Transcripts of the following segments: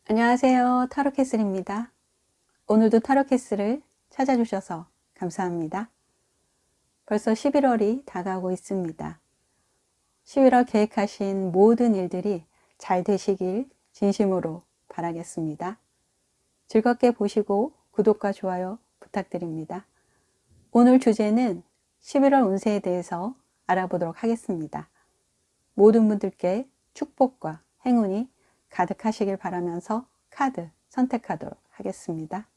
안녕하세요. 타로캐슬입니다. 오늘도 타로캐슬을 찾아주셔서 감사합니다. 벌써 11월이 다가오고 있습니다. 11월 계획하신 모든 일들이 잘 되시길 진심으로 바라겠습니다. 즐겁게 보시고 구독과 좋아요 부탁드립니다. 오늘 주제는 11월 운세에 대해서 알아보도록 하겠습니다. 모든 분들께 축복과 행운이 가득하시길 바라면서 카드 선택하도록 하겠습니다.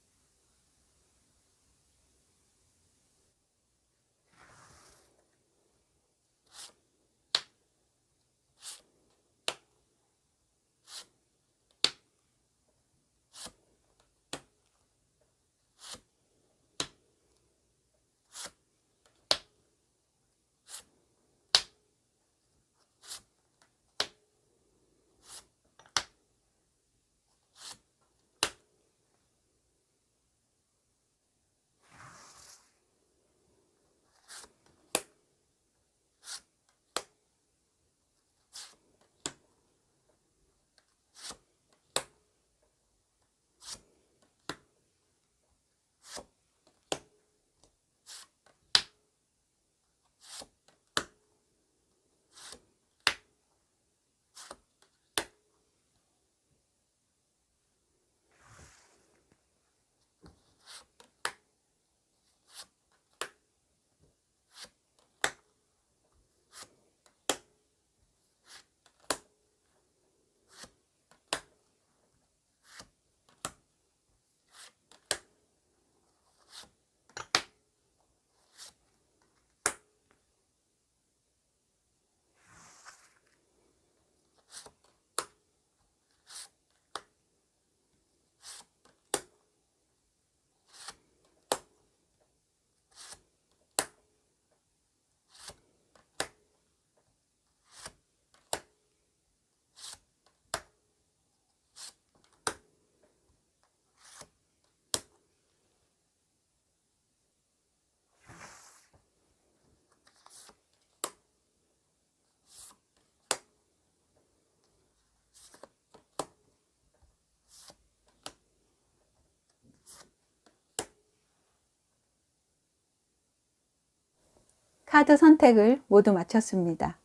카드 선택을 모두 마쳤습니다.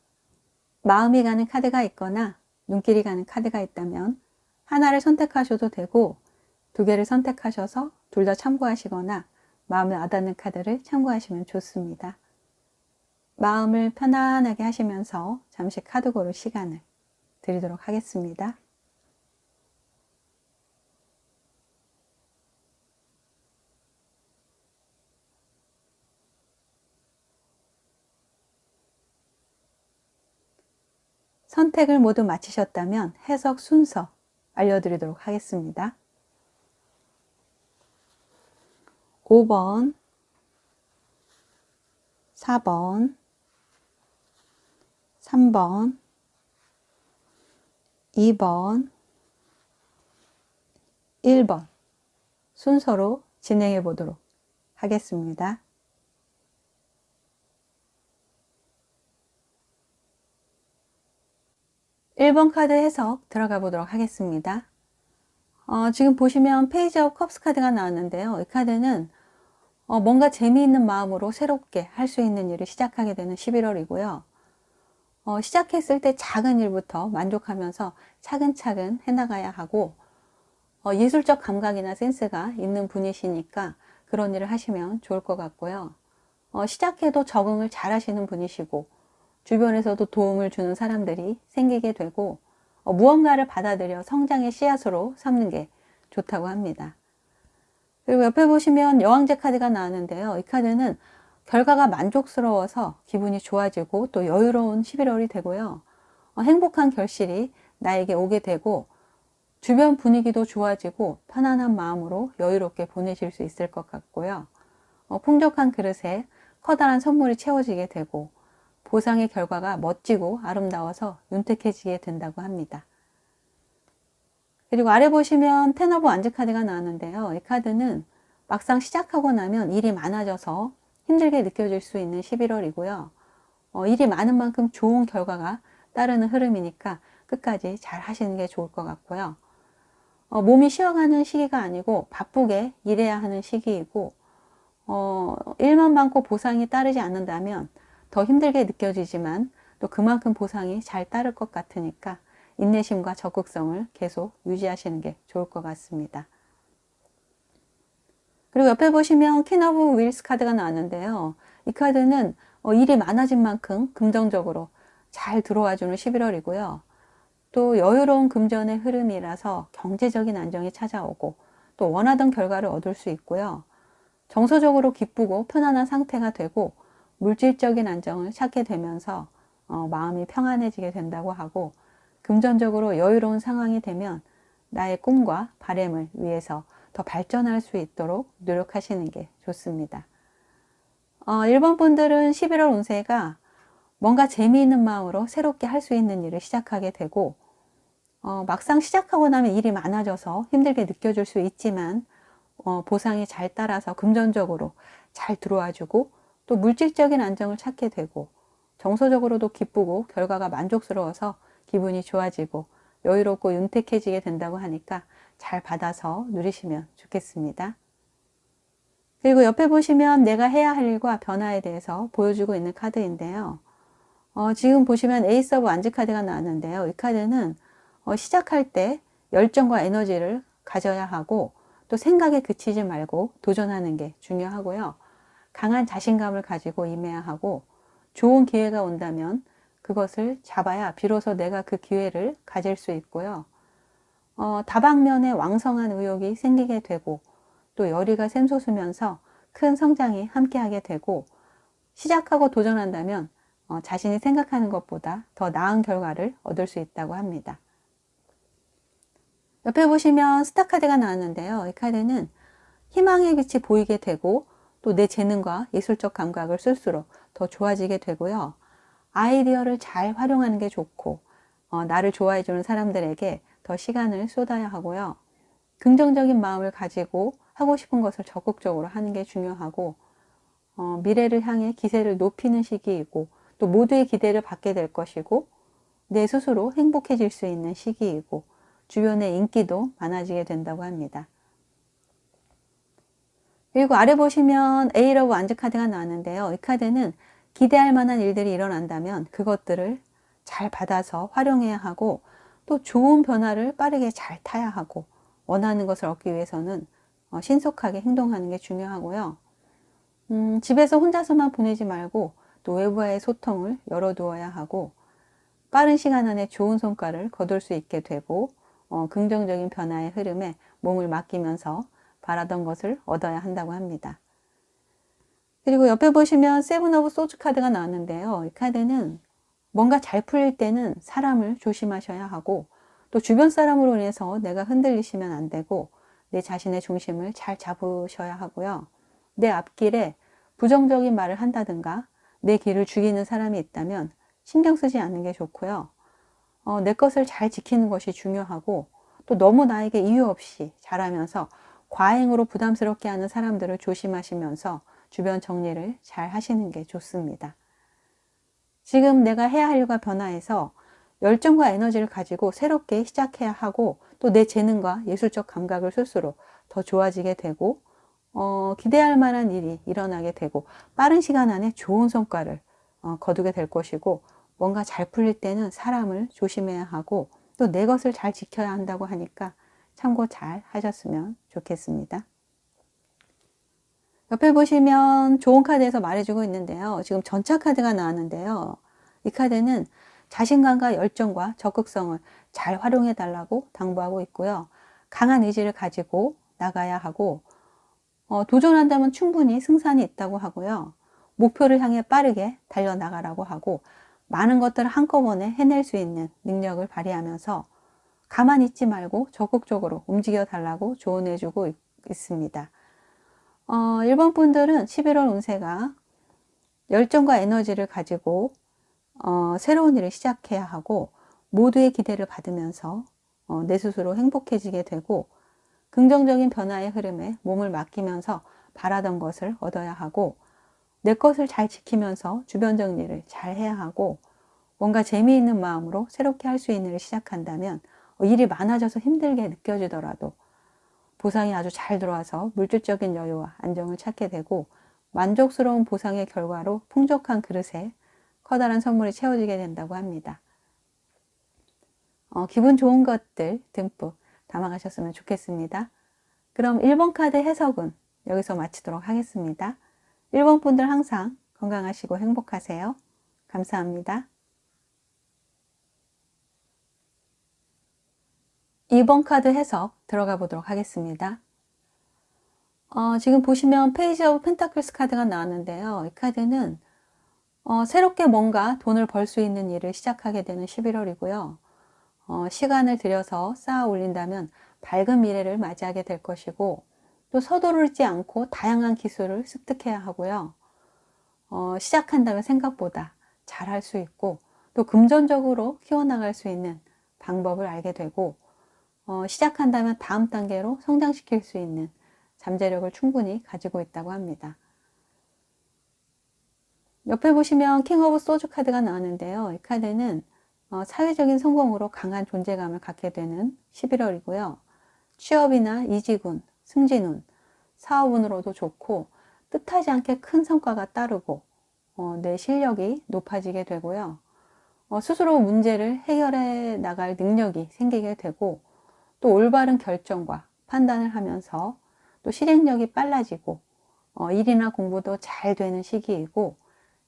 마음이 가는 카드가 있거나 눈길이 가는 카드가 있다면 하나를 선택하셔도 되고 두 개를 선택하셔서 둘 다 참고하시거나 마음에 와닿는 카드를 참고하시면 좋습니다. 마음을 편안하게 하시면서 잠시 카드 고를 시간을 드리도록 하겠습니다. 선택을 모두 마치셨다면 해석 순서 알려드리도록 하겠습니다. 5번, 4번, 3번, 2번, 1번 순서로 진행해 보도록 하겠습니다. (1번) 카드 해석 들어가 보도록 하겠습니다. 지금 보시면 페이지 오브 컵스 카드가 나왔는데요. 이 카드는 뭔가 재미있는 마음으로 새롭게 할 수 있는 일을 시작하게 되는 11월이고요. 시작했을 때 작은 일부터 만족하면서 차근차근 해나가야 하고 예술적 감각이나 센스가 있는 분이시니까 그런 일을 하시면 좋을 것 같고요. 시작해도 적응을 잘 하시는 분이시고 주변에서도 도움을 주는 사람들이 생기게 되고 무언가를 받아들여 성장의 씨앗으로 삼는 게 좋다고 합니다. 그리고 옆에 보시면 여왕제 카드가 나왔는데요. 이 카드는 결과가 만족스러워서 기분이 좋아지고 또 여유로운 11월이 되고요. 행복한 결실이 나에게 오게 되고 주변 분위기도 좋아지고 편안한 마음으로 여유롭게 보내실 수 있을 것 같고요. 풍족한 그릇에 커다란 선물이 채워지게 되고 보상의 결과가 멋지고 아름다워서 윤택해지게 된다고 합니다. 그리고 아래 보시면 텐 오브 완즈 카드가 나왔는데요. 이 카드는 막상 시작하고 나면 일이 많아져서 힘들게 느껴질 수 있는 11월이고요. 일이 많은 만큼 좋은 결과가 따르는 흐름이니까 끝까지 잘 하시는 게 좋을 것 같고요. 몸이 쉬어가는 시기가 아니고 바쁘게 일해야 하는 시기이고, 일만 많고 보상이 따르지 않는다면 더 힘들게 느껴지지만 또 그만큼 보상이 잘 따를 것 같으니까 인내심과 적극성을 계속 유지하시는 게 좋을 것 같습니다. 그리고 옆에 보시면 퀸 오브 윌스 카드가 나왔는데요. 이 카드는 일이 많아진 만큼 긍정적으로 잘 들어와주는 11월이고요. 또 여유로운 금전의 흐름이라서 경제적인 안정이 찾아오고 또 원하던 결과를 얻을 수 있고요. 정서적으로 기쁘고 편안한 상태가 되고 물질적인 안정을 찾게 되면서 마음이 평안해지게 된다고 하고, 금전적으로 여유로운 상황이 되면 나의 꿈과 바람을 위해서 더 발전할 수 있도록 노력하시는 게 좋습니다. 1번 분들은 11월 운세가 뭔가 재미있는 마음으로 새롭게 할 수 있는 일을 시작하게 되고, 막상 시작하고 나면 일이 많아져서 힘들게 느껴질 수 있지만 보상이 잘 따라서 금전적으로 잘 들어와주고 또 물질적인 안정을 찾게 되고 정서적으로도 기쁘고 결과가 만족스러워서 기분이 좋아지고 여유롭고 윤택해지게 된다고 하니까 잘 받아서 누리시면 좋겠습니다. 그리고 옆에 보시면 내가 해야 할 일과 변화에 대해서 보여주고 있는 카드인데요. 지금 보시면 에이스 오브 완즈 카드가 나왔는데요. 이 카드는 시작할 때 열정과 에너지를 가져야 하고 또 생각에 그치지 말고 도전하는 게 중요하고요. 강한 자신감을 가지고 임해야 하고 좋은 기회가 온다면 그것을 잡아야 비로소 내가 그 기회를 가질 수 있고요. 다방면에 왕성한 의욕이 생기게 되고 또 열의가 샘솟으면서 큰 성장이 함께하게 되고 시작하고 도전한다면 자신이 생각하는 것보다 더 나은 결과를 얻을 수 있다고 합니다. 옆에 보시면 스타 카드가 나왔는데요. 이 카드는 희망의 빛이 보이게 되고 또 내 재능과 예술적 감각을 쓸수록 더 좋아지게 되고요. 아이디어를 잘 활용하는 게 좋고 나를 좋아해 주는 사람들에게 더 시간을 쏟아야 하고요. 긍정적인 마음을 가지고 하고 싶은 것을 적극적으로 하는 게 중요하고 미래를 향해 기세를 높이는 시기이고 또 모두의 기대를 받게 될 것이고 내 스스로 행복해질 수 있는 시기이고 주변의 인기도 많아지게 된다고 합니다. 그리고 아래 보시면 에이스 오브 완즈 카드가 나왔는데요. 이 카드는 기대할 만한 일들이 일어난다면 그것들을 잘 받아서 활용해야 하고 또 좋은 변화를 빠르게 잘 타야 하고 원하는 것을 얻기 위해서는 신속하게 행동하는 게 중요하고요. 집에서 혼자서만 보내지 말고 또 외부와의 소통을 열어두어야 하고 빠른 시간 안에 좋은 성과를 거둘 수 있게 되고 긍정적인 변화의 흐름에 몸을 맡기면서 바라던 것을 얻어야 한다고 합니다. 그리고 옆에 보시면 세븐 오브 소즈 카드가 나왔는데요. 이 카드는 뭔가 잘 풀릴 때는 사람을 조심하셔야 하고 또 주변 사람으로 인해서 내가 흔들리시면 안 되고 내 자신의 중심을 잘 잡으셔야 하고요. 내 앞길에 부정적인 말을 한다든가 내 길을 죽이는 사람이 있다면 신경 쓰지 않는 게 좋고요. 내 것을 잘 지키는 것이 중요하고 또 너무 나에게 이유 없이 잘하면서 과잉으로 부담스럽게 하는 사람들을 조심하시면서 주변 정리를 잘 하시는 게 좋습니다. 지금 내가 해야 할 일과 변화에서 열정과 에너지를 가지고 새롭게 시작해야 하고 또 내 재능과 예술적 감각을 쓸수록 더 좋아지게 되고 기대할 만한 일이 일어나게 되고 빠른 시간 안에 좋은 성과를 거두게 될 것이고 뭔가 잘 풀릴 때는 사람을 조심해야 하고 또 내 것을 잘 지켜야 한다고 하니까 참고 잘 하셨으면 좋겠습니다. 옆에 보시면 좋은 카드에서 말해주고 있는데요. 지금 전차 카드가 나왔는데요. 이 카드는 자신감과 열정과 적극성을 잘 활용해 달라고 당부하고 있고요. 강한 의지를 가지고 나가야 하고 도전한다면 충분히 승산이 있다고 하고요. 목표를 향해 빠르게 달려나가라고 하고 많은 것들을 한꺼번에 해낼 수 있는 능력을 발휘하면서 가만히 있지 말고 적극적으로 움직여 달라고 조언해 주고 있습니다. 1번 분들은 11월 운세가 열정과 에너지를 가지고 새로운 일을 시작해야 하고 모두의 기대를 받으면서 내 스스로 행복해지게 되고 긍정적인 변화의 흐름에 몸을 맡기면서 바라던 것을 얻어야 하고 내 것을 잘 지키면서 주변 정리를 잘 해야 하고 뭔가 재미있는 마음으로 새롭게 할 수 있는 일을 시작한다면 일이 많아져서 힘들게 느껴지더라도 보상이 아주 잘 들어와서 물질적인 여유와 안정을 찾게 되고 만족스러운 보상의 결과로 풍족한 그릇에 커다란 선물이 채워지게 된다고 합니다. 기분 좋은 것들 듬뿍 담아가셨으면 좋겠습니다. 그럼 1번 카드 해석은 여기서 마치도록 하겠습니다. 1번 분들 항상 건강하시고 행복하세요. 감사합니다. 2번 카드 해석 들어가 보도록 하겠습니다. 지금 보시면 페이지 오브 펜타클스 카드가 나왔는데요. 이 카드는 새롭게 뭔가 돈을 벌 수 있는 일을 시작하게 되는 11월이고요. 시간을 들여서 쌓아 올린다면 밝은 미래를 맞이하게 될 것이고 또 서두르지 않고 다양한 기술을 습득해야 하고요. 시작한다면 생각보다 잘할 수 있고 또 금전적으로 키워나갈 수 있는 방법을 알게 되고 시작한다면 다음 단계로 성장시킬 수 있는 잠재력을 충분히 가지고 있다고 합니다. 옆에 보시면 킹 오브 소주 카드가 나왔는데요. 이 카드는 사회적인 성공으로 강한 존재감을 갖게 되는 11월이고요. 취업이나 이직운, 승진운, 사업운으로도 좋고 뜻하지 않게 큰 성과가 따르고 내 실력이 높아지게 되고요. 스스로 문제를 해결해 나갈 능력이 생기게 되고 또 올바른 결정과 판단을 하면서 또 실행력이 빨라지고 일이나 공부도 잘 되는 시기이고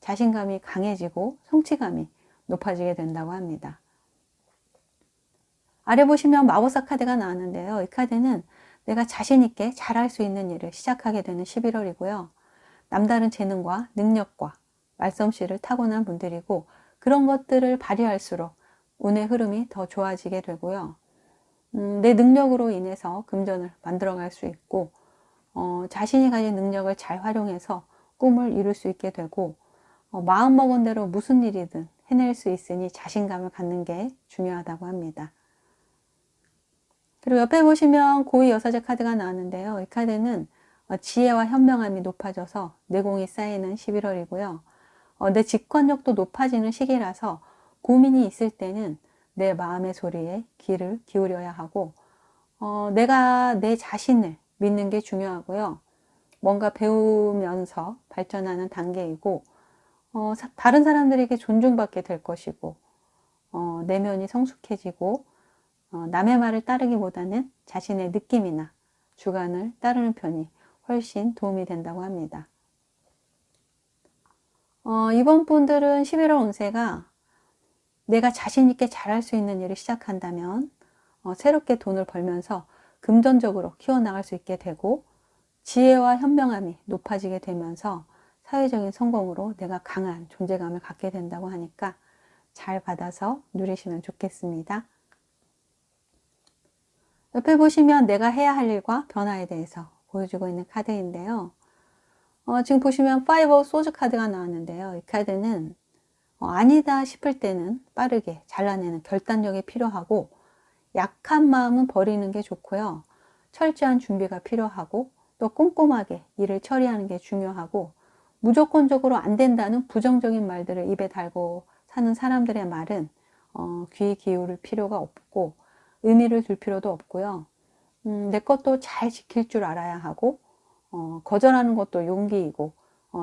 자신감이 강해지고 성취감이 높아지게 된다고 합니다. 아래 보시면 마법사 카드가 나왔는데요. 이 카드는 내가 자신 있게 잘할 수 있는 일을 시작하게 되는 11월이고요. 남다른 재능과 능력과 말솜씨를 타고난 분들이고 그런 것들을 발휘할수록 운의 흐름이 더 좋아지게 되고요. 내 능력으로 인해서 금전을 만들어갈 수 있고 자신이 가진 능력을 잘 활용해서 꿈을 이룰 수 있게 되고 마음먹은 대로 무슨 일이든 해낼 수 있으니 자신감을 갖는 게 중요하다고 합니다. 그리고 옆에 보시면 고위 여사제 카드가 나왔는데요. 이 카드는 지혜와 현명함이 높아져서 내공이 쌓이는 11월이고요. 내 직관력도 높아지는 시기라서 고민이 있을 때는 내 마음의 소리에 귀를 기울여야 하고 내가 내 자신을 믿는 게 중요하고요. 뭔가 배우면서 발전하는 단계이고 다른 사람들에게 존중받게 될 것이고 내면이 성숙해지고 남의 말을 따르기보다는 자신의 느낌이나 주관을 따르는 편이 훨씬 도움이 된다고 합니다. 이번 분들은 11월 운세가 내가 자신 있게 잘할 수 있는 일을 시작한다면 새롭게 돈을 벌면서 금전적으로 키워나갈 수 있게 되고 지혜와 현명함이 높아지게 되면서 사회적인 성공으로 내가 강한 존재감을 갖게 된다고 하니까 잘 받아서 누리시면 좋겠습니다. 옆에 보시면 내가 해야 할 일과 변화에 대해서 보여주고 있는 카드인데요. 지금 보시면 5 소즈 카드가 나왔는데요. 이 카드는 아니다 싶을 때는 빠르게 잘라내는 결단력이 필요하고 약한 마음은 버리는 게 좋고요. 철저한 준비가 필요하고 또 꼼꼼하게 일을 처리하는 게 중요하고 무조건적으로 안 된다는 부정적인 말들을 입에 달고 사는 사람들의 말은 귀 기울일 필요가 없고 의미를 둘 필요도 없고요. 내 것도 잘 지킬 줄 알아야 하고 거절하는 것도 용기이고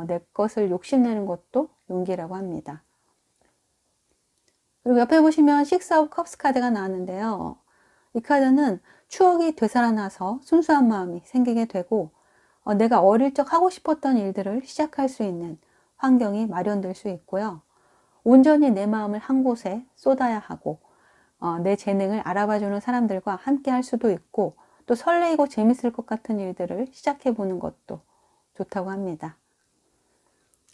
내 것을 욕심내는 것도 용기라고 합니다. 그리고 옆에 보시면 6 오브 컵스 카드가 나왔는데요. 이 카드는 추억이 되살아나서 순수한 마음이 생기게 되고 내가 어릴 적 하고 싶었던 일들을 시작할 수 있는 환경이 마련될 수 있고요. 온전히 내 마음을 한 곳에 쏟아야 하고 내 재능을 알아봐주는 사람들과 함께 할 수도 있고 또 설레이고 재밌을 것 같은 일들을 시작해 보는 것도 좋다고 합니다.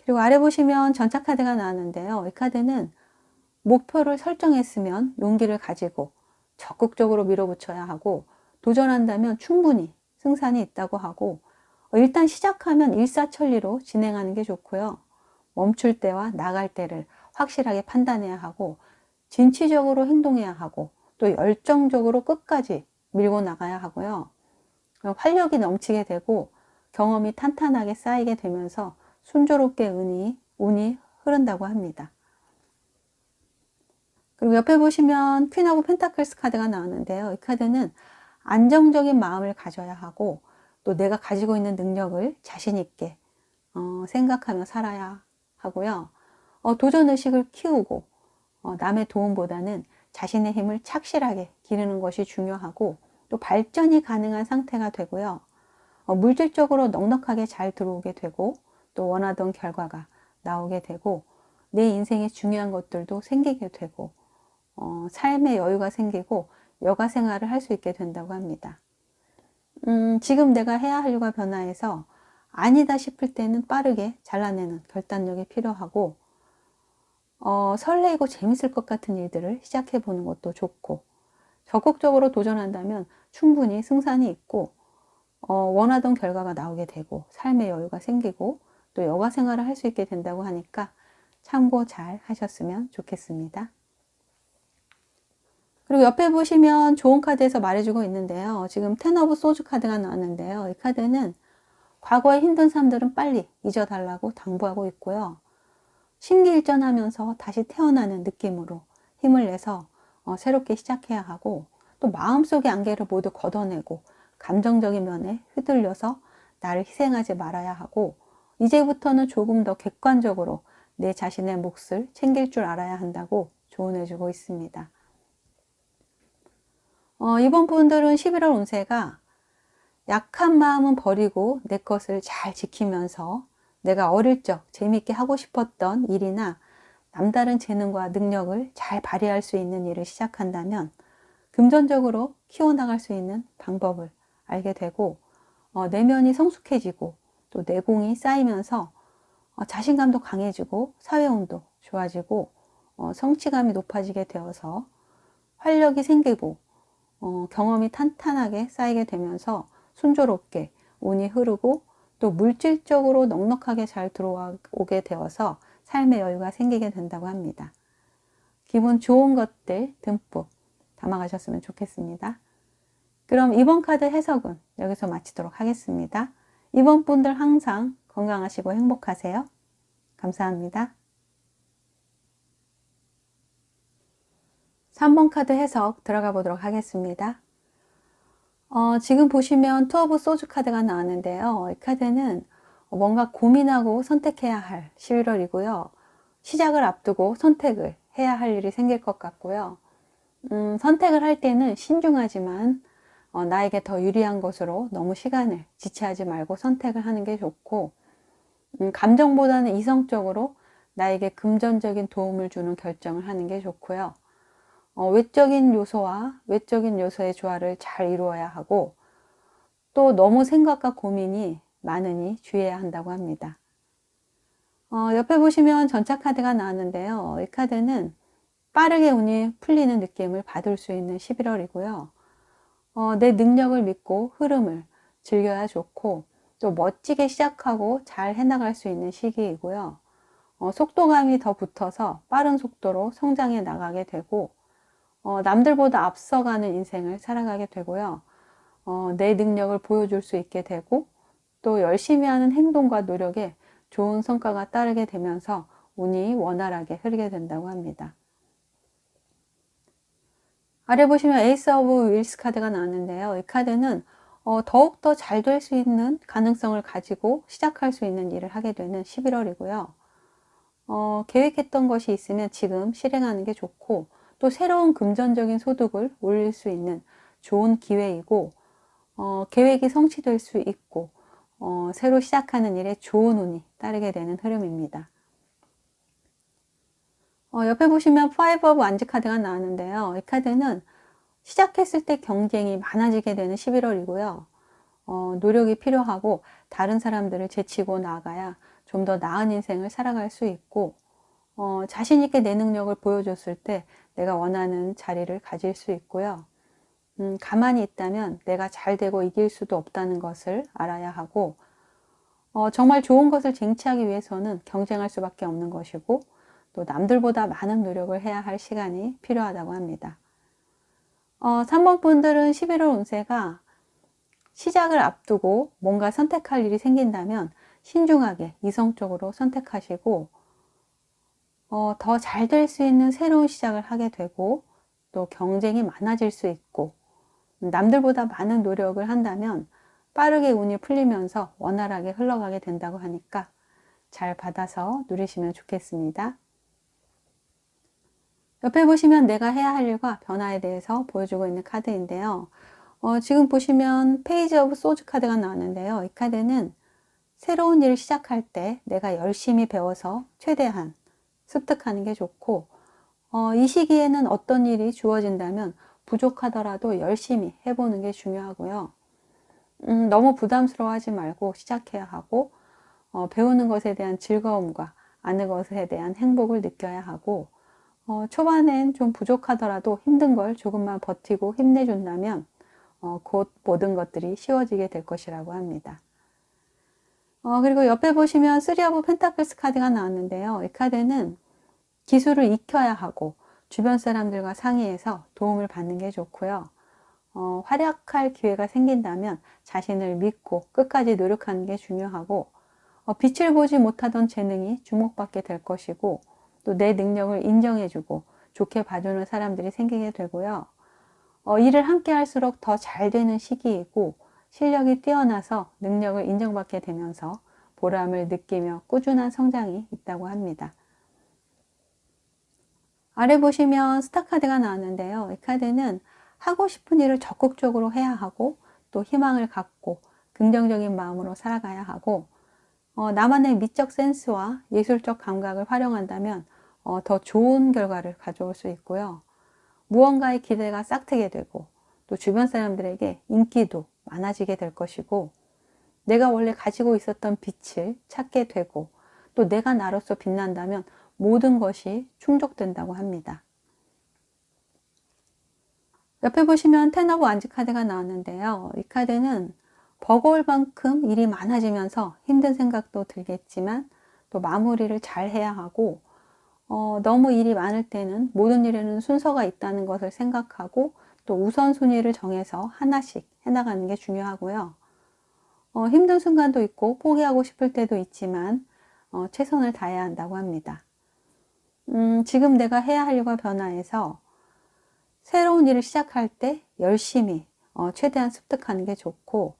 그리고 아래 보시면 전차 카드가 나왔는데요. 이 카드는 목표를 설정했으면 용기를 가지고 적극적으로 밀어붙여야 하고 도전한다면 충분히 승산이 있다고 하고 일단 시작하면 일사천리로 진행하는 게 좋고요. 멈출 때와 나갈 때를 확실하게 판단해야 하고 진취적으로 행동해야 하고 또 열정적으로 끝까지 밀고 나가야 하고요. 활력이 넘치게 되고 경험이 탄탄하게 쌓이게 되면서 순조롭게 운이 흐른다고 합니다. 그리고 옆에 보시면 퀸 오브 펜타클스 카드가 나왔는데요. 이 카드는 안정적인 마음을 가져야 하고 또 내가 가지고 있는 능력을 자신 있게 생각하며 살아야 하고요. 도전의식을 키우고 남의 도움보다는 자신의 힘을 착실하게 기르는 것이 중요하고 또 발전이 가능한 상태가 되고요. 물질적으로 넉넉하게 잘 들어오게 되고 또 원하던 결과가 나오게 되고 내 인생에 중요한 것들도 생기게 되고 삶의 여유가 생기고 여가 생활을 할 수 있게 된다고 합니다. 지금 내가 해야 할 일과 변화해서 아니다 싶을 때는 빠르게 잘라내는 결단력이 필요하고 설레이고 재밌을 것 같은 일들을 시작해 보는 것도 좋고 적극적으로 도전한다면 충분히 승산이 있고 원하던 결과가 나오게 되고 삶의 여유가 생기고 또 여가 생활을 할 수 있게 된다고 하니까 참고 잘 하셨으면 좋겠습니다. 그리고 옆에 보시면 좋은 카드에서 말해주고 있는데요. 지금 텐 오브 소주 카드가 나왔는데요. 이 카드는 과거의 힘든 삶들은 빨리 잊어달라고 당부하고 있고요. 심기일전하면서 다시 태어나는 느낌으로 힘을 내서 새롭게 시작해야 하고 또 마음속의 안개를 모두 걷어내고 감정적인 면에 휘둘려서 나를 희생하지 말아야 하고 이제부터는 조금 더 객관적으로 내 자신의 몫을 챙길 줄 알아야 한다고 조언해주고 있습니다. 이번 분들은 11월 운세가 약한 마음은 버리고 내 것을 잘 지키면서 내가 어릴 적 재미있게 하고 싶었던 일이나 남다른 재능과 능력을 잘 발휘할 수 있는 일을 시작한다면 금전적으로 키워나갈 수 있는 방법을 알게 되고 내면이 성숙해지고 또 내공이 쌓이면서 자신감도 강해지고 사회운도 좋아지고 성취감이 높아지게 되어서 활력이 생기고 경험이 탄탄하게 쌓이게 되면서 순조롭게 운이 흐르고 또 물질적으로 넉넉하게 잘 들어오게 되어서 삶의 여유가 생기게 된다고 합니다. 기분 좋은 것들 듬뿍 담아가셨으면 좋겠습니다. 그럼 이번 카드 해석은 여기서 마치도록 하겠습니다. 이번 분들 항상 건강하시고 행복하세요. 감사합니다. 3번 카드 해석 들어가 보도록 하겠습니다. 지금 보시면 투 오브 소주 카드가 나왔는데요. 이 카드는 뭔가 고민하고 선택해야 할 11월이고요. 시작을 앞두고 선택을 해야 할 일이 생길 것 같고요. 선택을 할 때는 신중하지만 나에게 더 유리한 것으로 너무 시간을 지체하지 말고 선택을 하는 게 좋고 감정보다는 이성적으로 나에게 금전적인 도움을 주는 결정을 하는 게 좋고요. 외적인 요소와 외적인 요소의 조화를 잘 이루어야 하고 또 너무 생각과 고민이 많으니 주의해야 한다고 합니다. 옆에 보시면 전차 카드가 나왔는데요. 이 카드는 빠르게 운이 풀리는 느낌을 받을 수 있는 11월이고요. 내 능력을 믿고 흐름을 즐겨야 좋고 또 멋지게 시작하고 잘 해나갈 수 있는 시기이고요. 속도감이 더 붙어서 빠른 속도로 성장해 나가게 되고 남들보다 앞서가는 인생을 살아가게 되고요. 내 능력을 보여줄 수 있게 되고 또 열심히 하는 행동과 노력에 좋은 성과가 따르게 되면서 운이 원활하게 흐르게 된다고 합니다. 아래 보시면 에이스 오브 윌스 카드가 나왔는데요. 이 카드는 더욱더 잘 될 수 있는 가능성을 가지고 시작할 수 있는 일을 하게 되는 11월이고요. 계획했던 것이 있으면 지금 실행하는 게 좋고 또 새로운 금전적인 소득을 올릴 수 있는 좋은 기회이고 계획이 성취될 수 있고 새로 시작하는 일에 좋은 운이 따르게 되는 흐름입니다. 옆에 보시면 파이브 오브 완즈 카드가 나왔는데요. 이 카드는 시작했을 때 경쟁이 많아지게 되는 11월이고요. 노력이 필요하고 다른 사람들을 제치고 나가야 좀 더 나은 인생을 살아갈 수 있고 자신 있게 내 능력을 보여줬을 때 내가 원하는 자리를 가질 수 있고요. 가만히 있다면 내가 잘 되고 이길 수도 없다는 것을 알아야 하고 정말 좋은 것을 쟁취하기 위해서는 경쟁할 수밖에 없는 것이고 또 남들보다 많은 노력을 해야 할 시간이 필요하다고 합니다. 3번 분들은 11월 운세가 시작을 앞두고 뭔가 선택할 일이 생긴다면 신중하게 이성적으로 선택하시고 더 잘 될 수 있는 새로운 시작을 하게 되고 또 경쟁이 많아질 수 있고 남들보다 많은 노력을 한다면 빠르게 운이 풀리면서 원활하게 흘러가게 된다고 하니까 잘 받아서 누리시면 좋겠습니다. 옆에 보시면 내가 해야 할 일과 변화에 대해서 보여주고 있는 카드인데요. 지금 보시면 페이지 오브 소즈 카드가 나왔는데요. 이 카드는 새로운 일을 시작할 때 내가 열심히 배워서 최대한 습득하는 게 좋고, 이 시기에는 어떤 일이 주어진다면 부족하더라도 열심히 해보는 게 중요하고요. 너무 부담스러워하지 말고 시작해야 하고, 배우는 것에 대한 즐거움과 아는 것에 대한 행복을 느껴야 하고, 초반엔 좀 부족하더라도 힘든 걸 조금만 버티고 힘내준다면 곧 모든 것들이 쉬워지게 될 것이라고 합니다. 그리고 옆에 보시면 3 오브 펜타클스 카드가 나왔는데요. 이 카드는 기술을 익혀야 하고 주변 사람들과 상의해서 도움을 받는 게 좋고요. 활약할 기회가 생긴다면 자신을 믿고 끝까지 노력하는 게 중요하고, 빛을 보지 못하던 재능이 주목받게 될 것이고, 또 내 능력을 인정해주고 좋게 봐주는 사람들이 생기게 되고요. 일을 함께 할수록 더 잘 되는 시기이고 실력이 뛰어나서 능력을 인정받게 되면서 보람을 느끼며 꾸준한 성장이 있다고 합니다. 아래 보시면 스타 카드가 나왔는데요. 이 카드는 하고 싶은 일을 적극적으로 해야 하고 또 희망을 갖고 긍정적인 마음으로 살아가야 하고, 나만의 미적 센스와 예술적 감각을 활용한다면 더 좋은 결과를 가져올 수 있고요. 무언가의 기대가 싹트게 되고 또 주변 사람들에게 인기도 많아지게 될 것이고, 내가 원래 가지고 있었던 빛을 찾게 되고 또 내가 나로서 빛난다면 모든 것이 충족된다고 합니다. 옆에 보시면 10 오브 완즈 카드가 나왔는데요. 이 카드는 버거울 만큼 일이 많아지면서 힘든 생각도 들겠지만 또 마무리를 잘 해야 하고, 너무 일이 많을 때는 모든 일에는 순서가 있다는 것을 생각하고 또 우선순위를 정해서 하나씩 해나가는 게 중요하고요. 힘든 순간도 있고 포기하고 싶을 때도 있지만 최선을 다해야 한다고 합니다. 지금 내가 해야 할 일과 변화에서 새로운 일을 시작할 때 열심히 최대한 습득하는 게 좋고,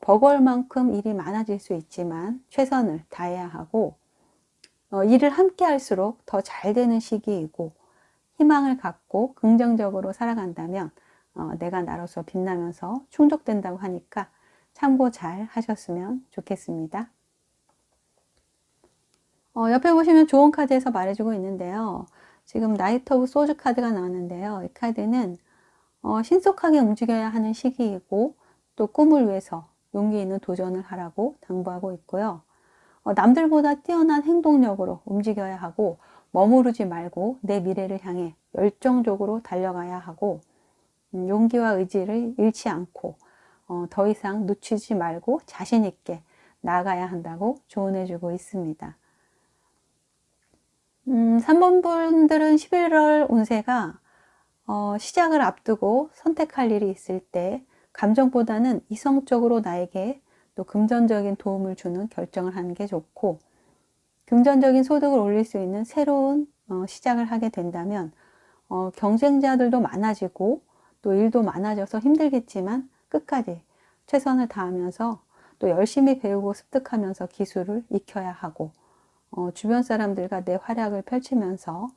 버거울 만큼 일이 많아질 수 있지만 최선을 다해야 하고, 일을 함께 할수록 더 잘 되는 시기이고 희망을 갖고 긍정적으로 살아간다면 내가 나로서 빛나면서 충족된다고 하니까 참고 잘 하셨으면 좋겠습니다. 옆에 보시면 좋은 카드에서 말해주고 있는데요. 지금 나이트 오브 소즈 카드가 나왔는데요. 이 카드는 신속하게 움직여야 하는 시기이고 또 꿈을 위해서 용기 있는 도전을 하라고 당부하고 있고요. 남들보다 뛰어난 행동력으로 움직여야 하고 머무르지 말고 내 미래를 향해 열정적으로 달려가야 하고, 용기와 의지를 잃지 않고 더 이상 늦추지 말고 자신 있게 나아가야 한다고 조언해주고 있습니다. 3번 분들은 11월 운세가 시작을 앞두고 선택할 일이 있을 때 감정보다는 이성적으로 나에게 또 금전적인 도움을 주는 결정을 하는 게 좋고, 금전적인 소득을 올릴 수 있는 새로운 시작을 하게 된다면 경쟁자들도 많아지고 또 일도 많아져서 힘들겠지만 끝까지 최선을 다하면서 또 열심히 배우고 습득하면서 기술을 익혀야 하고, 주변 사람들과 내 활약을 펼치면서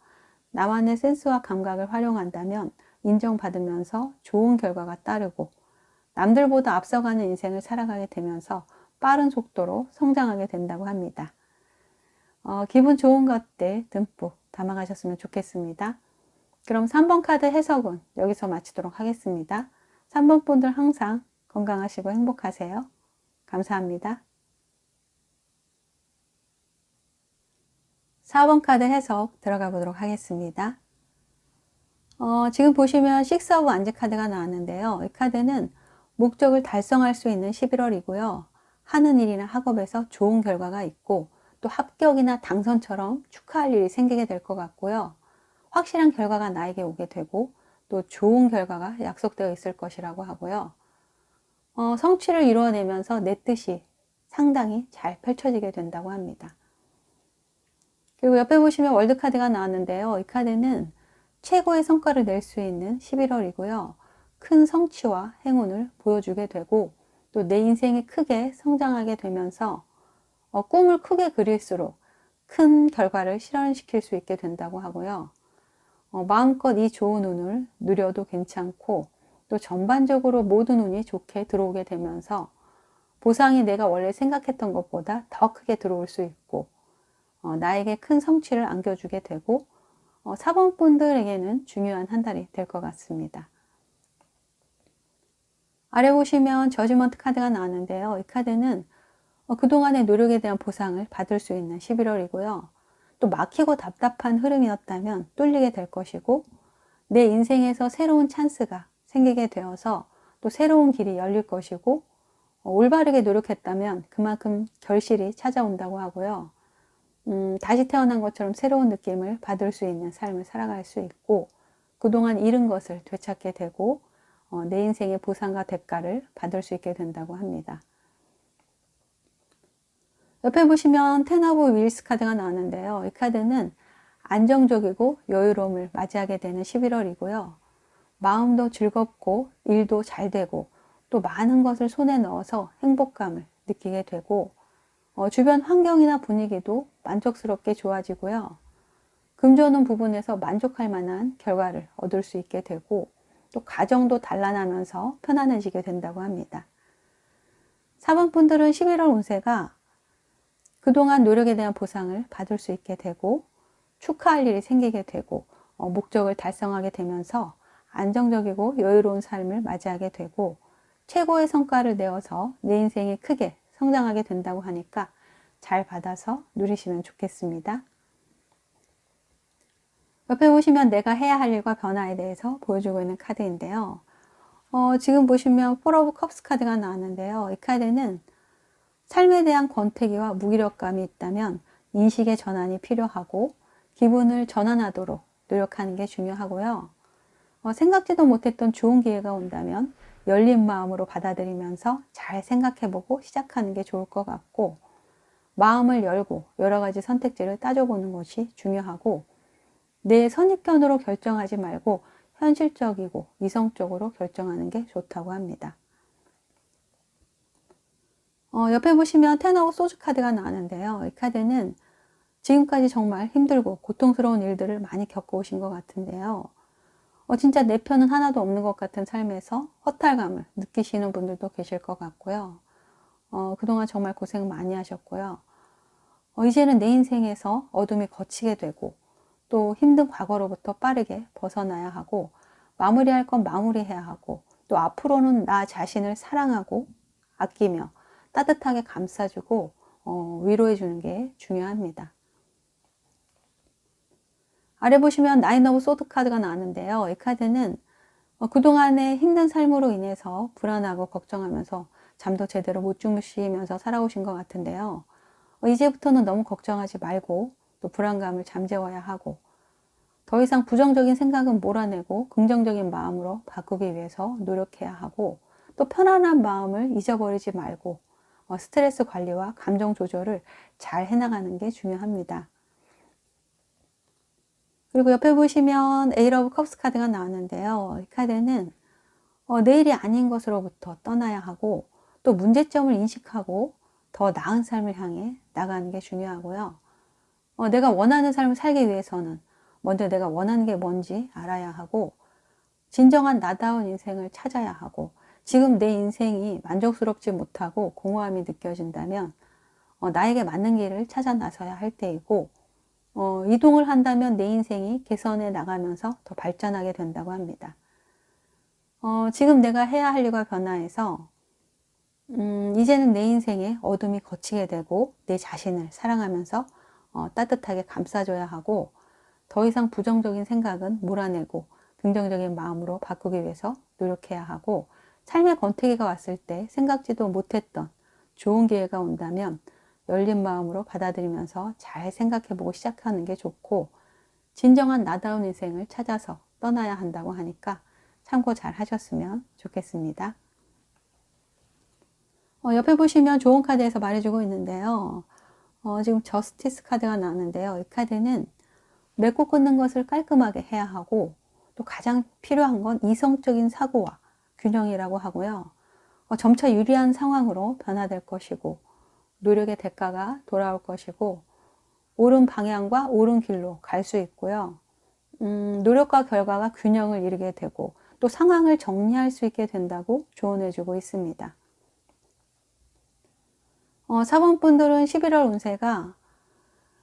나만의 센스와 감각을 활용한다면 인정받으면서 좋은 결과가 따르고 남들보다 앞서가는 인생을 살아가게 되면서 빠른 속도로 성장하게 된다고 합니다. 기분 좋은 것들 듬뿍 담아가셨으면 좋겠습니다. 그럼 3번 카드 해석은 여기서 마치도록 하겠습니다. 3번 분들 항상 건강하시고 행복하세요. 감사합니다. 4번 카드 해석 들어가 보도록 하겠습니다. 지금 보시면 6 오브 완즈 카드가 나왔는데요. 이 카드는 목적을 달성할 수 있는 11월이고요. 하는 일이나 학업에서 좋은 결과가 있고 또 합격이나 당선처럼 축하할 일이 생기게 될 것 같고요. 확실한 결과가 나에게 오게 되고 또 좋은 결과가 약속되어 있을 것이라고 하고요. 성취를 이루어내면서 내 뜻이 상당히 잘 펼쳐지게 된다고 합니다. 그리고 옆에 보시면 월드카드가 나왔는데요. 이 카드는 최고의 성과를 낼 수 있는 11월이고요. 큰 성취와 행운을 보여주게 되고 또 내 인생이 크게 성장하게 되면서 꿈을 크게 그릴수록 큰 결과를 실현시킬 수 있게 된다고 하고요. 마음껏 이 좋은 운을 누려도 괜찮고 또 전반적으로 모든 운이 좋게 들어오게 되면서 보상이 내가 원래 생각했던 것보다 더 크게 들어올 수 있고 나에게 큰 성취를 안겨주게 되고 4번 분들에게는 중요한 한 달이 될 것 같습니다. 아래 보시면 저지먼트 카드가 나왔는데요. 이 카드는 그동안의 노력에 대한 보상을 받을 수 있는 11월이고요. 또 막히고 답답한 흐름이었다면 뚫리게 될 것이고 내 인생에서 새로운 찬스가 생기게 되어서 또 새로운 길이 열릴 것이고 올바르게 노력했다면 그만큼 결실이 찾아온다고 하고요. 다시 태어난 것처럼 새로운 느낌을 받을 수 있는 삶을 살아갈 수 있고 그동안 잃은 것을 되찾게 되고 내 인생의 보상과 대가를 받을 수 있게 된다고 합니다. 옆에 보시면 텐 오브 윌스 카드가 나왔는데요. 이 카드는 안정적이고 여유로움을 맞이하게 되는 11월이고요. 마음도 즐겁고 일도 잘 되고 또 많은 것을 손에 넣어서 행복감을 느끼게 되고 주변 환경이나 분위기도 만족스럽게 좋아지고요. 금전운 부분에서 만족할 만한 결과를 얻을 수 있게 되고 또 가정도 단란하면서 편안해지게 된다고 합니다. 4번 분들은 11월 운세가 그동안 노력에 대한 보상을 받을 수 있게 되고 축하할 일이 생기게 되고 목적을 달성하게 되면서 안정적이고 여유로운 삶을 맞이하게 되고 최고의 성과를 내어서 내 인생이 크게 성장하게 된다고 하니까 잘 받아서 누리시면 좋겠습니다. 옆에 보시면 내가 해야 할 일과 변화에 대해서 보여주고 있는 카드인데요. 지금 보시면 폴 오브 컵스 카드가 나왔는데요. 이 카드는 삶에 대한 권태기와 무기력감이 있다면 인식의 전환이 필요하고 기분을 전환하도록 노력하는 게 중요하고요. 생각지도 못했던 좋은 기회가 온다면 열린 마음으로 받아들이면서 잘 생각해보고 시작하는 게 좋을 것 같고 마음을 열고 여러 가지 선택지를 따져보는 것이 중요하고 내 선입견으로 결정하지 말고 현실적이고 이성적으로 결정하는 게 좋다고 합니다. 옆에 보시면 텐 오브 소드 카드가 나왔는데요. 이 카드는 지금까지 정말 힘들고 고통스러운 일들을 많이 겪어오신 것 같은데요. 진짜 내 편은 하나도 없는 것 같은 삶에서 허탈감을 느끼시는 분들도 계실 것 같고요. 그동안 정말 고생 많이 하셨고요. 이제는 내 인생에서 어둠이 걷히게 되고 또 힘든 과거로부터 빠르게 벗어나야 하고 마무리할 건 마무리해야 하고 또 앞으로는 나 자신을 사랑하고 아끼며 따뜻하게 감싸주고 위로해 주는 게 중요합니다. 아래 보시면 나인 오브 소드 카드가 나왔는데요. 이 카드는 그동안의 힘든 삶으로 인해서 불안하고 걱정하면서 잠도 제대로 못 주무시면서 살아오신 것 같은데요. 이제부터는 너무 걱정하지 말고 또 불안감을 잠재워야 하고 더 이상 부정적인 생각은 몰아내고 긍정적인 마음으로 바꾸기 위해서 노력해야 하고 또 편안한 마음을 잊어버리지 말고 스트레스 관리와 감정 조절을 잘 해나가는 게 중요합니다. 그리고 옆에 보시면 에이트 오브 컵스 카드가 나왔는데요. 이 카드는 내일이 아닌 것으로부터 떠나야 하고 또 문제점을 인식하고 더 나은 삶을 향해 나가는 게 중요하고요. 내가 원하는 삶을 살기 위해서는 먼저 내가 원하는 게 뭔지 알아야 하고 진정한 나다운 인생을 찾아야 하고 지금 내 인생이 만족스럽지 못하고 공허함이 느껴진다면 나에게 맞는 길을 찾아 나서야 할 때이고 이동을 한다면 내 인생이 개선해 나가면서 더 발전하게 된다고 합니다. 지금 내가 해야 할 일과 변화해서 이제는 내 인생에 어둠이 걷히게 되고 내 자신을 사랑하면서 따뜻하게 감싸줘야 하고 더 이상 부정적인 생각은 몰아내고 긍정적인 마음으로 바꾸기 위해서 노력해야 하고 삶의 권태기가 왔을 때 생각지도 못했던 좋은 기회가 온다면 열린 마음으로 받아들이면서 잘 생각해보고 시작하는 게 좋고 진정한 나다운 인생을 찾아서 떠나야 한다고 하니까 참고 잘 하셨으면 좋겠습니다. 옆에 보시면 좋은 카드에서 말해주고 있는데요. 지금 저스티스 카드가 나왔는데요. 이 카드는 맺고 끊는 것을 깔끔하게 해야 하고, 또 가장 필요한 건 이성적인 사고와 균형이라고 하고요. 점차 유리한 상황으로 변화될 것이고, 노력의 대가가 돌아올 것이고, 옳은 방향과 옳은 길로 갈 수 있고요. 노력과 결과가 균형을 이루게 되고, 또 상황을 정리할 수 있게 된다고 조언해주고 있습니다. 4번 분들은 11월 운세가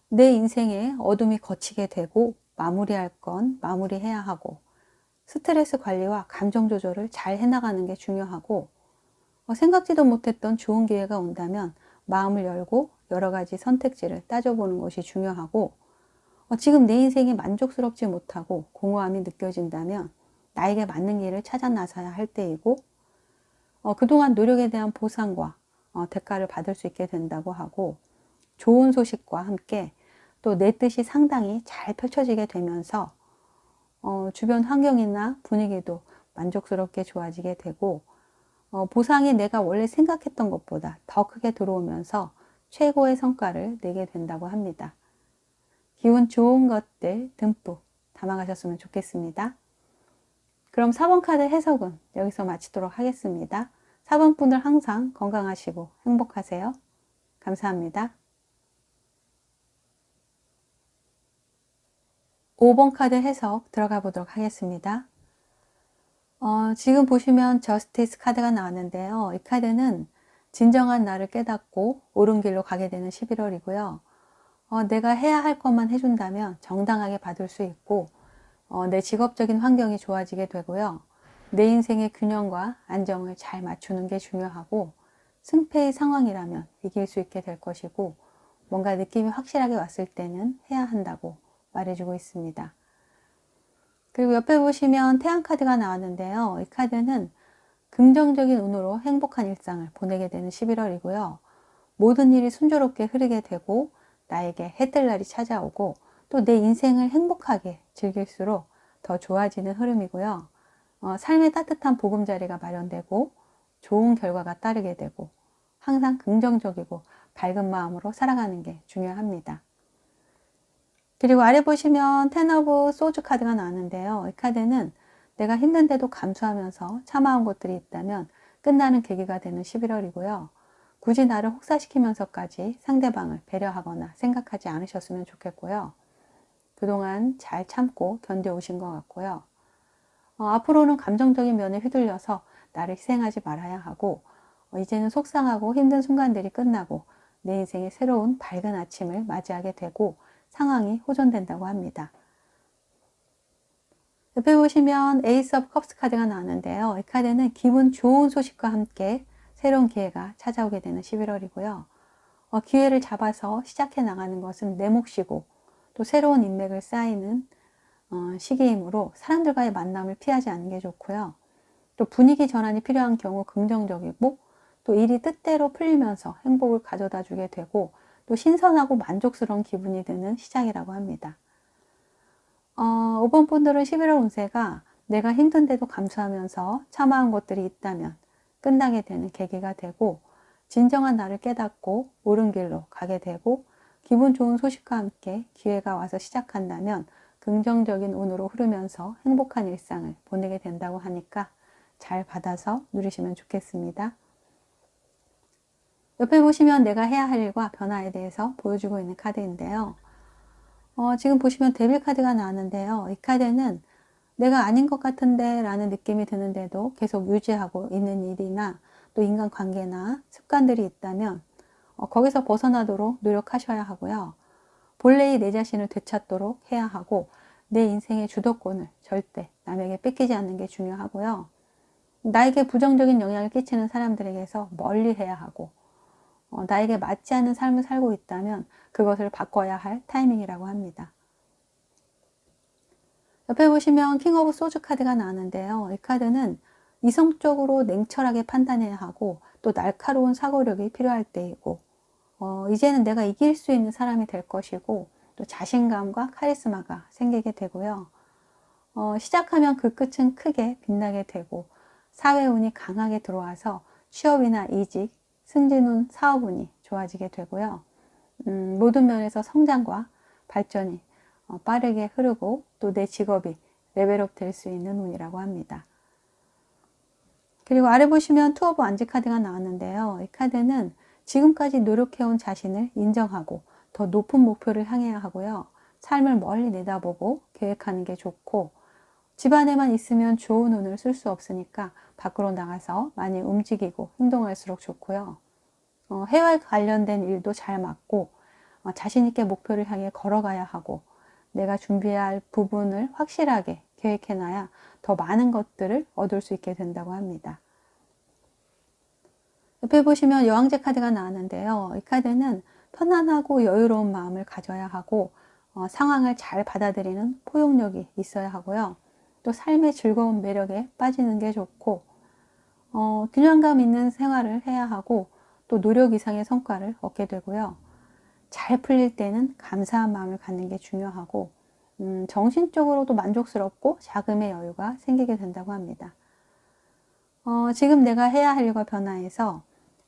내 인생에 어둠이 걷히게 되고, 마무리할 건 마무리해야 하고, 스트레스 관리와 감정 조절을 잘 해나가는 게 중요하고, 생각지도 못했던 좋은 기회가 온다면 마음을 열고 여러 가지 선택지를 따져보는 것이 중요하고, 지금 내 인생이 만족스럽지 못하고 공허함이 느껴진다면 나에게 맞는 길을 찾아 나서야 할 때이고, 그동안 노력에 대한 보상과 대가를 받을 수 있게 된다고 하고, 좋은 소식과 함께 또 내 뜻이 상당히 잘 펼쳐지게 되면서 주변 환경이나 분위기도 만족스럽게 좋아지게 되고, 보상이 내가 원래 생각했던 것보다 더 크게 들어오면서 최고의 성과를 내게 된다고 합니다. 기분 좋은 것들 듬뿍 담아가셨으면 좋겠습니다. 그럼 4번 카드 해석은 여기서 마치도록 하겠습니다. 4번 분들 항상 건강하시고 행복하세요. 감사합니다. 5번 카드 해석 들어가 보도록 하겠습니다. 지금 보시면 저스티스 카드가 나왔는데요. 이 카드는 진정한 나를 깨닫고 옳은 길로 가게 되는 11월이고요. 내가 해야 할 것만 해준다면 정당하게 받을 수 있고, 내 직업적인 환경이 좋아지게 되고요. 내 인생의 균형과 안정을 잘 맞추는 게 중요하고, 승패의 상황이라면 이길 수 있게 될 것이고, 뭔가 느낌이 확실하게 왔을 때는 해야 한다고 말해주고 있습니다. 그리고 옆에 보시면 태양 카드가 나왔는데요. 이 카드는 긍정적인 운으로 행복한 일상을 보내게 되는 11월이고요. 모든 일이 순조롭게 흐르게 되고, 나에게 해뜰 날이 찾아오고, 또 내 인생을 행복하게 즐길수록 더 좋아지는 흐름이고요. 삶의 따뜻한 보금자리가 마련되고, 좋은 결과가 따르게 되고, 항상 긍정적이고 밝은 마음으로 살아가는 게 중요합니다. 그리고 아래 보시면 텐 오브 소주 카드가 나왔는데요. 이 카드는 내가 힘든데도 감수하면서 참아온 것들이 있다면 끝나는 계기가 되는 11월이고요. 굳이 나를 혹사시키면서까지 상대방을 배려하거나 생각하지 않으셨으면 좋겠고요. 그동안 잘 참고 견뎌오신 것 같고요. 앞으로는 감정적인 면에 휘둘려서 나를 희생하지 말아야 하고, 이제는 속상하고 힘든 순간들이 끝나고 내 인생의 새로운 밝은 아침을 맞이하게 되고 상황이 호전된다고 합니다. 옆에 보시면 에이스 오브 컵스 카드가 나왔는데요. 이 카드는 기분 좋은 소식과 함께 새로운 기회가 찾아오게 되는 11월이고요. 기회를 잡아서 시작해 나가는 것은 내 몫이고, 또 새로운 인맥을 쌓이는 시기이므로 사람들과의 만남을 피하지 않는 게 좋고요. 또 분위기 전환이 필요한 경우 긍정적이고, 또 일이 뜻대로 풀리면서 행복을 가져다 주게 되고, 또 신선하고 만족스러운 기분이 드는 시작이라고 합니다. 5번 분들은 11월 운세가 내가 힘든데도 감수하면서 참아온 것들이 있다면 끝나게 되는 계기가 되고, 진정한 나를 깨닫고 옳은 길로 가게 되고, 기분 좋은 소식과 함께 기회가 와서 시작한다면 긍정적인 운으로 흐르면서 행복한 일상을 보내게 된다고 하니까 잘 받아서 누리시면 좋겠습니다. 옆에 보시면 내가 해야 할 일과 변화에 대해서 보여주고 있는 카드인데요. 지금 보시면 데빌 카드가 나왔는데요. 이 카드는 내가 아닌 것 같은데 라는 느낌이 드는데도 계속 유지하고 있는 일이나 또 인간관계나 습관들이 있다면 거기서 벗어나도록 노력하셔야 하고요. 본래의 내 자신을 되찾도록 해야 하고, 내 인생의 주도권을 절대 남에게 뺏기지 않는 게 중요하고요. 나에게 부정적인 영향을 끼치는 사람들에게서 멀리 해야 하고, 나에게 맞지 않는 삶을 살고 있다면 그것을 바꿔야 할 타이밍이라고 합니다. 옆에 보시면 킹 오브 소주 카드가 나왔는데요. 이 카드는 이성적으로 냉철하게 판단해야 하고, 또 날카로운 사고력이 필요할 때이고, 이제는 내가 이길 수 있는 사람이 될 것이고, 또 자신감과 카리스마가 생기게 되고요. 시작하면 그 끝은 크게 빛나게 되고, 사회운이 강하게 들어와서 취업이나 이직, 승진운, 사업운이 좋아지게 되고요. 모든 면에서 성장과 발전이 빠르게 흐르고 또 내 직업이 레벨업 될 수 있는 운이라고 합니다. 그리고 아래 보시면 투 오브 완즈 카드가 나왔는데요. 이 카드는 지금까지 노력해온 자신을 인정하고 더 높은 목표를 향해야 하고요. 삶을 멀리 내다보고 계획하는 게 좋고, 집안에만 있으면 좋은 운을 쓸 수 없으니까 밖으로 나가서 많이 움직이고 행동할수록 좋고요. 해외 관련된 일도 잘 맞고 자신 있게 목표를 향해 걸어가야 하고, 내가 준비해야 할 부분을 확실하게 계획해놔야 더 많은 것들을 얻을 수 있게 된다고 합니다. 옆에 보시면 여왕제 카드가 나왔는데요. 이 카드는 편안하고 여유로운 마음을 가져야 하고, 상황을 잘 받아들이는 포용력이 있어야 하고요. 또 삶의 즐거운 매력에 빠지는 게 좋고, 균형감 있는 생활을 해야 하고, 또 노력 이상의 성과를 얻게 되고요. 잘 풀릴 때는 감사한 마음을 갖는 게 중요하고, 정신적으로도 만족스럽고 자금의 여유가 생기게 된다고 합니다. 지금 내가 해야 할 일과 변화해서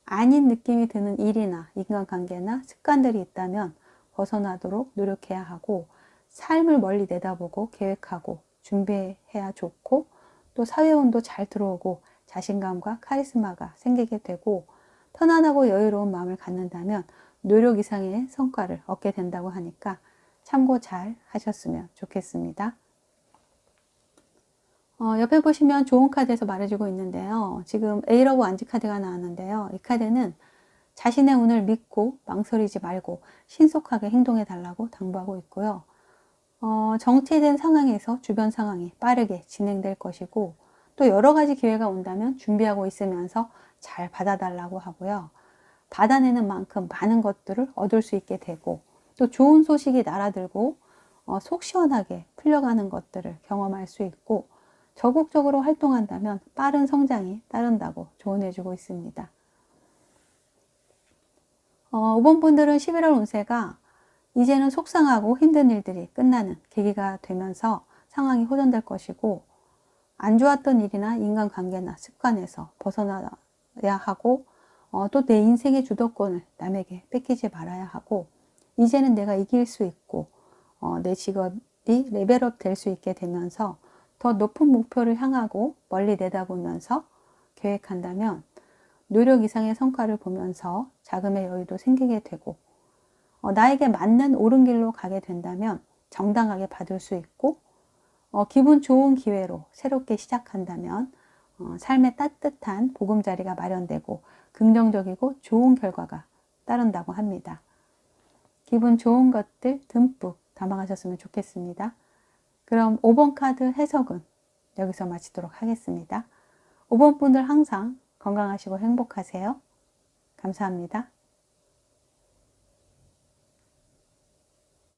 아닌 느낌이 드는 일이나 인간관계나 습관들이 있다면 벗어나도록 노력해야 하고, 삶을 멀리 내다보고 계획하고 준비해야 좋고, 또 사회운도 잘 들어오고 자신감과 카리스마가 생기게 되고, 편안하고 여유로운 마음을 갖는다면 노력 이상의 성과를 얻게 된다고 하니까 참고 잘 하셨으면 좋겠습니다. 옆에 보시면 좋은 카드에서 말해주고 있는데요. 지금 에이트 오브 완즈 카드가 나왔는데요. 이 카드는 자신의 운을 믿고 망설이지 말고 신속하게 행동해 달라고 당부하고 있고요. 정체된 상황에서 주변 상황이 빠르게 진행될 것이고, 또 여러 가지 기회가 온다면 준비하고 있으면서 잘 받아달라고 하고요. 받아내는 만큼 많은 것들을 얻을 수 있게 되고, 또 좋은 소식이 날아들고 속 시원하게 풀려가는 것들을 경험할 수 있고, 적극적으로 활동한다면 빠른 성장이 따른다고 조언해주고 있습니다. 5번 분들은 11월 운세가 이제는 속상하고 힘든 일들이 끝나는 계기가 되면서 상황이 호전될 것이고, 안 좋았던 일이나 인간관계나 습관에서 벗어나야 하고, 또 내 인생의 주도권을 남에게 뺏기지 말아야 하고, 이제는 내가 이길 수 있고 내 직업이 레벨업 될 수 있게 되면서 더 높은 목표를 향하고 멀리 내다보면서 계획한다면 노력 이상의 성과를 보면서 자금의 여유도 생기게 되고, 나에게 맞는 옳은 길로 가게 된다면 정당하게 받을 수 있고, 기분 좋은 기회로 새롭게 시작한다면 삶의 따뜻한 보금자리가 마련되고 긍정적이고 좋은 결과가 따른다고 합니다. 기분 좋은 것들 듬뿍 담아가셨으면 좋겠습니다. 그럼 5번 카드 해석은 여기서 마치도록 하겠습니다. 5번 분들 항상 건강하시고 행복하세요. 감사합니다.